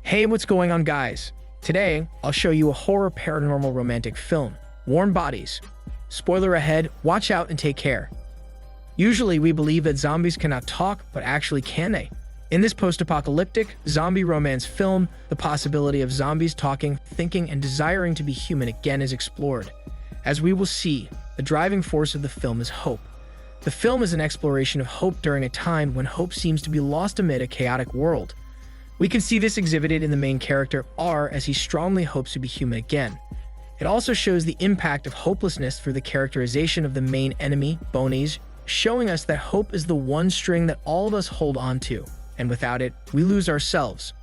Hey, what's going on, guys? Today, I'll show you a horror paranormal romantic film, Warm Bodies. Spoiler ahead, watch out and take care. Usually, we believe that zombies cannot talk, but actually can they? In this post-apocalyptic, zombie romance film, the possibility of zombies talking, thinking, and desiring to be human again is explored. As we will see, the driving force of the film is hope. The film is an exploration of hope during a time when hope seems to be lost amid a chaotic world. We can see this exhibited in the main character, R, as he strongly hopes to be human again. It also shows the impact of hopelessness through the characterization of the main enemy, Bonies, showing us that hope is the one string that all of us hold on to, and without it, we lose ourselves.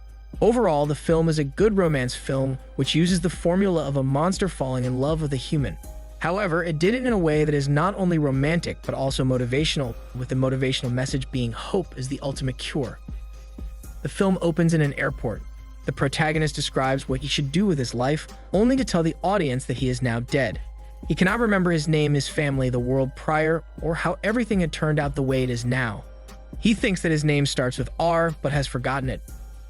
Overall, the film is a good romance film which uses the formula of a monster falling in love with a human. However, it did it in a way that is not only romantic but also motivational, with the motivational message being hope is the ultimate cure. The film opens in an airport. The protagonist describes what he should do with his life, only to tell the audience that he is now dead. He cannot remember his name, his family, the world prior, or how everything had turned out the way it is now. He thinks that his name starts with R, but has forgotten it.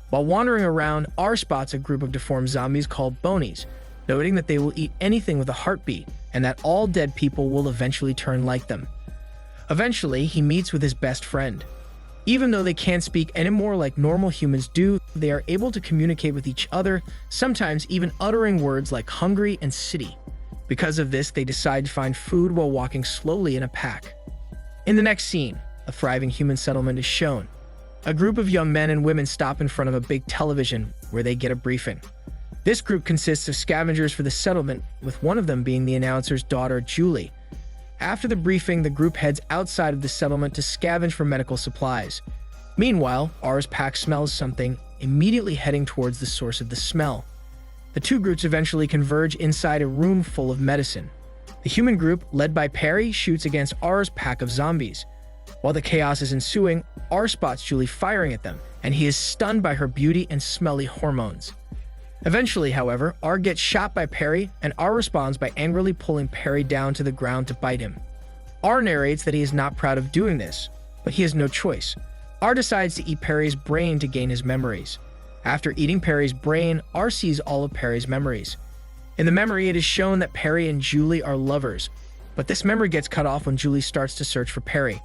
While wandering around, R spots a group of deformed zombies called Bonies, noting that they will eat anything with a heartbeat, and that all dead people will eventually turn like them. Eventually, he meets with his best friend. Even though they can't speak anymore like normal humans do, they are able to communicate with each other, sometimes even uttering words like hungry and city. Because of this, they decide to find food while walking slowly in a pack. In the next scene, a thriving human settlement is shown. A group of young men and women stop in front of a big television where they get a briefing. This group consists of scavengers for the settlement, with one of them being the announcer's daughter, Julie. After the briefing, the group heads outside of the settlement to scavenge for medical supplies. Meanwhile, R's pack smells something, immediately heading towards the source of the smell. The two groups eventually converge inside a room full of medicine. The human group, led by Perry, shoots against R's pack of zombies. While the chaos is ensuing, R spots Julie firing at them, and he is stunned by her beauty and smelly hormones. Eventually, however, R gets shot by Perry, and R responds by angrily pulling Perry down to the ground to bite him. R narrates that he is not proud of doing this, but he has no choice. R decides to eat Perry's brain to gain his memories. After eating Perry's brain, R sees all of Perry's memories. In the memory, it is shown that Perry and Julie are lovers, but this memory gets cut off when Julie starts to search for Perry.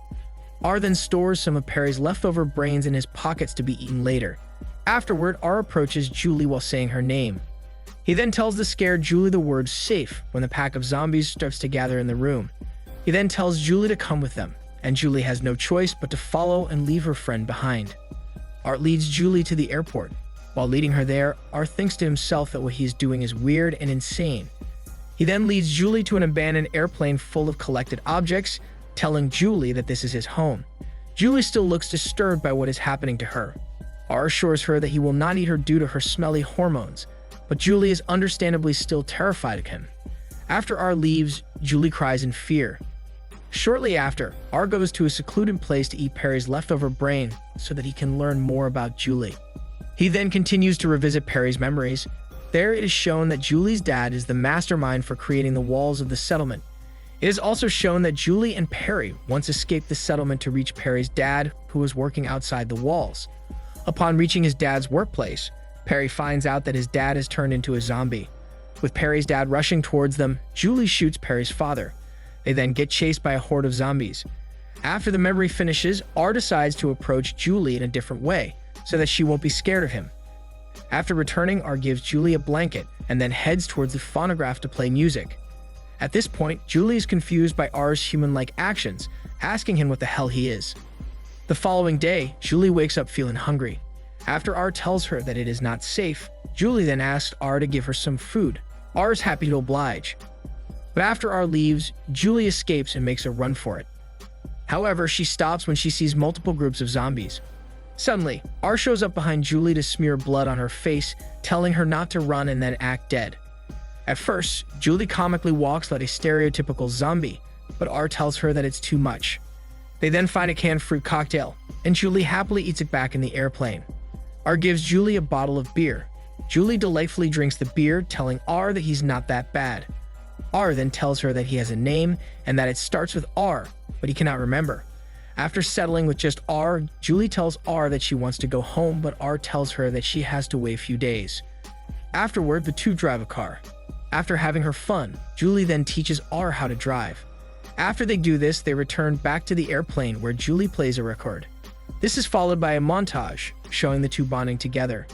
R then stores some of Perry's leftover brains in his pockets to be eaten later. Afterward, R approaches Julie while saying her name. He then tells the scared Julie the word safe when the pack of zombies starts to gather in the room. He then tells Julie to come with them, and Julie has no choice but to follow and leave her friend behind. R leads Julie to the airport. While leading her there, R thinks to himself that what he is doing is weird and insane. He then leads Julie to an abandoned airplane full of collected objects, telling Julie that this is his home. Julie still looks disturbed by what is happening to her. R assures her that he will not eat her due to her smelly hormones, but Julie is understandably still terrified of him. After R leaves, Julie cries in fear. Shortly after, R goes to a secluded place to eat Perry's leftover brain so that he can learn more about Julie. He then continues to revisit Perry's memories. There it is shown that Julie's dad is the mastermind for creating the walls of the settlement. It is also shown that Julie and Perry once escaped the settlement to reach Perry's dad, who was working outside the walls. Upon reaching his dad's workplace, Perry finds out that his dad has turned into a zombie. With Perry's dad rushing towards them, Julie shoots Perry's father. They then get chased by a horde of zombies. After the memory finishes, R decides to approach Julie in a different way, so that she won't be scared of him. After returning, R gives Julie a blanket and then heads towards the phonograph to play music. At this point, Julie is confused by R's human-like actions, asking him what the hell he is. The following day, Julie wakes up feeling hungry. After R tells her that it is not safe, Julie then asks R to give her some food. R is happy to oblige. But after R leaves, Julie escapes and makes a run for it. However, she stops when she sees multiple groups of zombies. Suddenly, R shows up behind Julie to smear blood on her face, telling her not to run and then act dead. At first, Julie comically walks like a stereotypical zombie, but R tells her that it's too much. They then find a canned fruit cocktail, and Julie happily eats it back in the airplane. R gives Julie a bottle of beer. Julie delightfully drinks the beer, telling R that he's not that bad. R then tells her that he has a name and that it starts with R, but he cannot remember. After settling with just R, Julie tells R that she wants to go home, but R tells her that she has to wait a few days. Afterward, the two drive a car. After having her fun, Julie then teaches R how to drive. After they do this, they return back to the airplane where Julie plays a record. This is followed by a montage showing the two bonding together.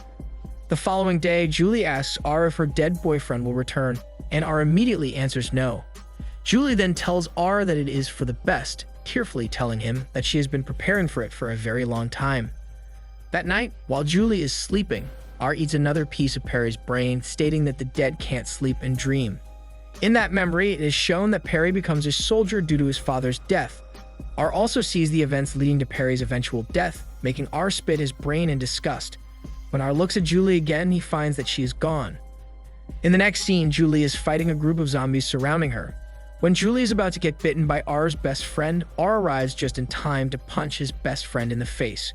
The following day, Julie asks R if her dead boyfriend will return, and R immediately answers no. Julie then tells R that it is for the best, tearfully telling him that she has been preparing for it for a very long time. That night, while Julie is sleeping, R eats another piece of Perry's brain, stating that the dead can't sleep and dream. In that memory, it is shown that Perry becomes a soldier due to his father's death. R also sees the events leading to Perry's eventual death, making R spit his brain in disgust. When R looks at Julie again, he finds that she is gone. In the next scene, Julie is fighting a group of zombies surrounding her. When Julie is about to get bitten by R's best friend, R arrives just in time to punch his best friend in the face.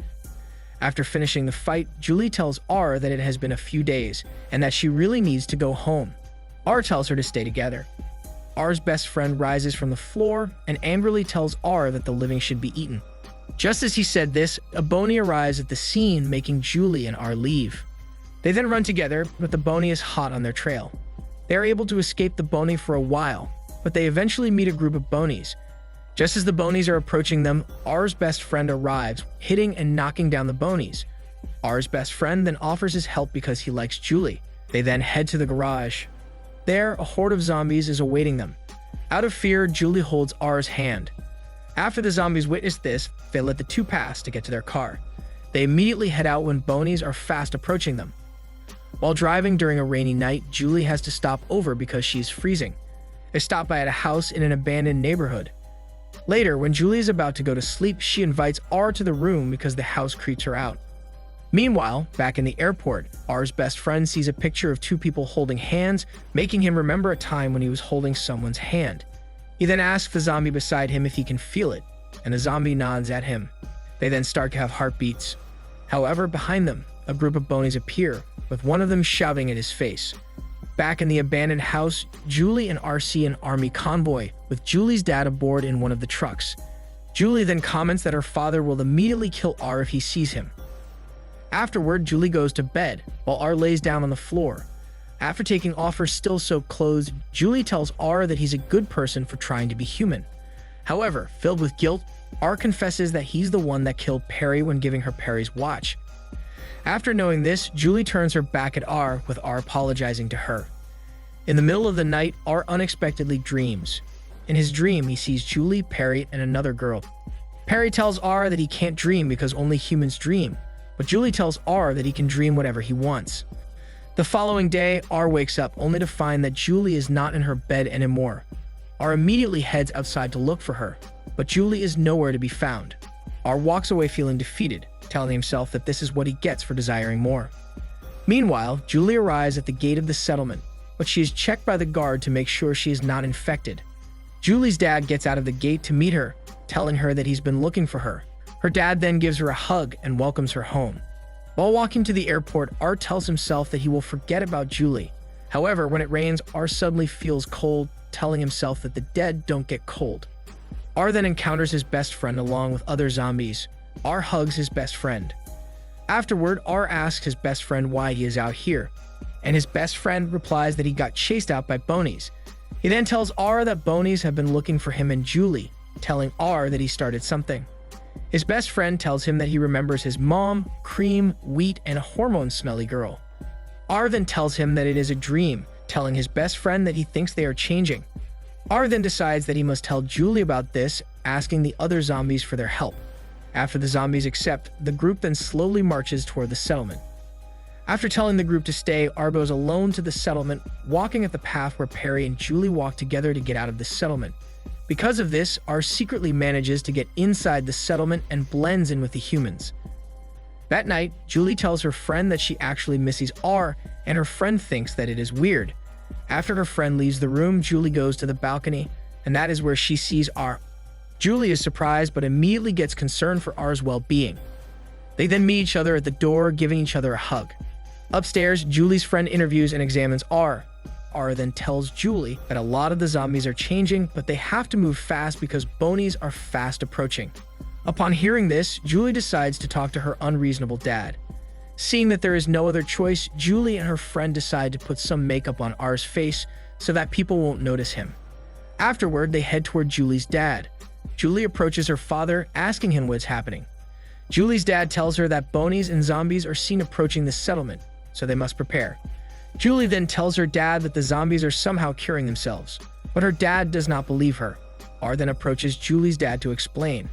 After finishing the fight, Julie tells R that it has been a few days and that she really needs to go home. R tells her to stay together. R's best friend rises from the floor and angrily tells R that the living should be eaten. Just as he said this, a Boney arrives at the scene, making Julie and R leave. They then run together, but the Boney is hot on their trail. They are able to escape the Boney for a while, but they eventually meet a group of Bonies. Just as the Bonies are approaching them, R's best friend arrives, hitting and knocking down the Bonies. R's best friend then offers his help because he likes Julie. They then head to the garage. There, a horde of zombies is awaiting them. Out of fear, Julie holds R's hand. After the zombies witness this, they let the two pass to get to their car. They immediately head out when Bonies are fast approaching them. While driving during a rainy night, Julie has to stop over because she is freezing. They stop by at a house in an abandoned neighborhood. Later, when Julie is about to go to sleep, she invites R to the room because the house creeps her out. Meanwhile, back in the airport, R's best friend sees a picture of two people holding hands, making him remember a time when he was holding someone's hand. He then asks the zombie beside him if he can feel it, and the zombie nods at him. They then start to have heartbeats. However, behind them, a group of Bonies appear, with one of them shouting at his face. Back in the abandoned house, Julie and R see an army convoy, with Julie's dad aboard in one of the trucks. Julie then comments that her father will immediately kill R if he sees him. Afterward, Julie goes to bed, while R lays down on the floor. After taking off her still-soaked clothes, Julie tells R that he's a good person for trying to be human. However, filled with guilt, R confesses that he's the one that killed Perry when giving her Perry's watch. After knowing this, Julie turns her back at R, with R apologizing to her. In the middle of the night, R unexpectedly dreams. In his dream, he sees Julie, Perry, and another girl. Perry tells R that he can't dream because only humans dream, but Julie tells R that he can dream whatever he wants. The following day, R wakes up only to find that Julie is not in her bed anymore. R immediately heads outside to look for her, but Julie is nowhere to be found. R walks away feeling defeated, telling himself that this is what he gets for desiring more. Meanwhile, Julie arrives at the gate of the settlement, but she is checked by the guard to make sure she is not infected. Julie's dad gets out of the gate to meet her, telling her that he's been looking for her. Her dad then gives her a hug and welcomes her home. While walking to the airport, R tells himself that he will forget about Julie. However, when it rains, R suddenly feels cold, telling himself that the dead don't get cold. R then encounters his best friend along with other zombies. R hugs his best friend. Afterward, R asks his best friend why he is out here, and his best friend replies that he got chased out by Bonies. He then tells R that Bonies have been looking for him and Julie, telling R that he started something. His best friend tells him that he remembers his mom, cream, wheat, and a hormone-smelly girl. R then tells him that it is a dream, telling his best friend that he thinks they are changing. R then decides that he must tell Julie about this, asking the other zombies for their help. After the zombies accept, the group then slowly marches toward the settlement. After telling the group to stay, R goes alone to the settlement, walking at the path where Perry and Julie walk together to get out of the settlement. Because of this, R secretly manages to get inside the settlement and blends in with the humans. That night, Julie tells her friend that she actually misses R, and her friend thinks that it is weird. After her friend leaves the room, Julie goes to the balcony, and that is where she sees R. Julie is surprised but immediately gets concerned for R's well-being. They then meet each other at the door, giving each other a hug. Upstairs, Julie's friend interviews and examines R. R then tells Julie that a lot of the zombies are changing, but they have to move fast because Bonies are fast approaching. Upon hearing this, Julie decides to talk to her unreasonable dad. Seeing that there is no other choice, Julie and her friend decide to put some makeup on R's face so that people won't notice him. Afterward, they head toward Julie's dad. Julie approaches her father, asking him what's happening. Julie's dad tells her that bonies and zombies are seen approaching the settlement, so they must prepare. Julie then tells her dad that the zombies are somehow curing themselves, but her dad does not believe her. R then approaches Julie's dad to explain.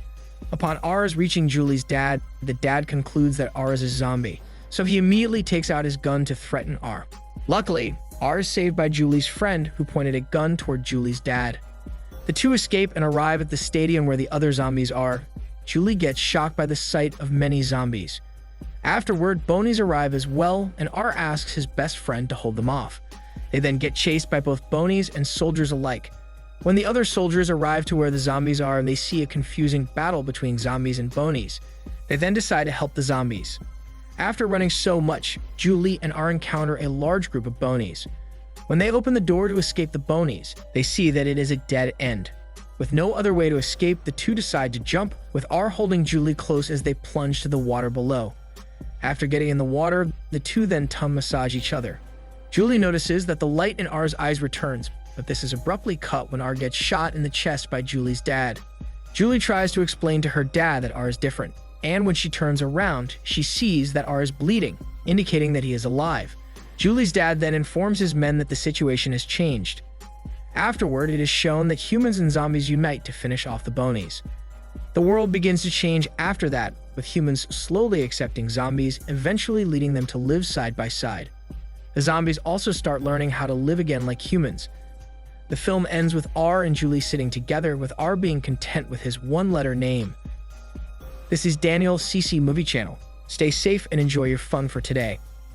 Upon R's reaching Julie's dad, the dad concludes that R is a zombie, so he immediately takes out his gun to threaten R. Luckily, R is saved by Julie's friend, who pointed a gun toward Julie's dad. The two escape and arrive at the stadium where the other zombies are. Julie gets shocked by the sight of many zombies. Afterward, Bonies arrive as well, and R asks his best friend to hold them off. They then get chased by both Bonies and soldiers alike. When the other soldiers arrive to where the zombies are and they see a confusing battle between zombies and Bonies, they then decide to help the zombies. After running so much, Julie and R encounter a large group of Bonies. When they open the door to escape the Bonies, they see that it is a dead end. With no other way to escape, the two decide to jump, with R holding Julie close as they plunge to the water below. After getting in the water, the two then tongue massage each other. Julie notices that the light in R's eyes returns, but this is abruptly cut when R gets shot in the chest by Julie's dad. Julie tries to explain to her dad that R is different, and when she turns around, she sees that R is bleeding, indicating that he is alive. Julie's dad then informs his men that the situation has changed. Afterward, it is shown that humans and zombies unite to finish off the Bonies. The world begins to change after that, with humans slowly accepting zombies, eventually leading them to live side by side. The zombies also start learning how to live again like humans. The film ends with R and Julie sitting together, with R being content with his one-letter name. This is Daniel CC Movie Channel. Stay safe and enjoy your fun for today.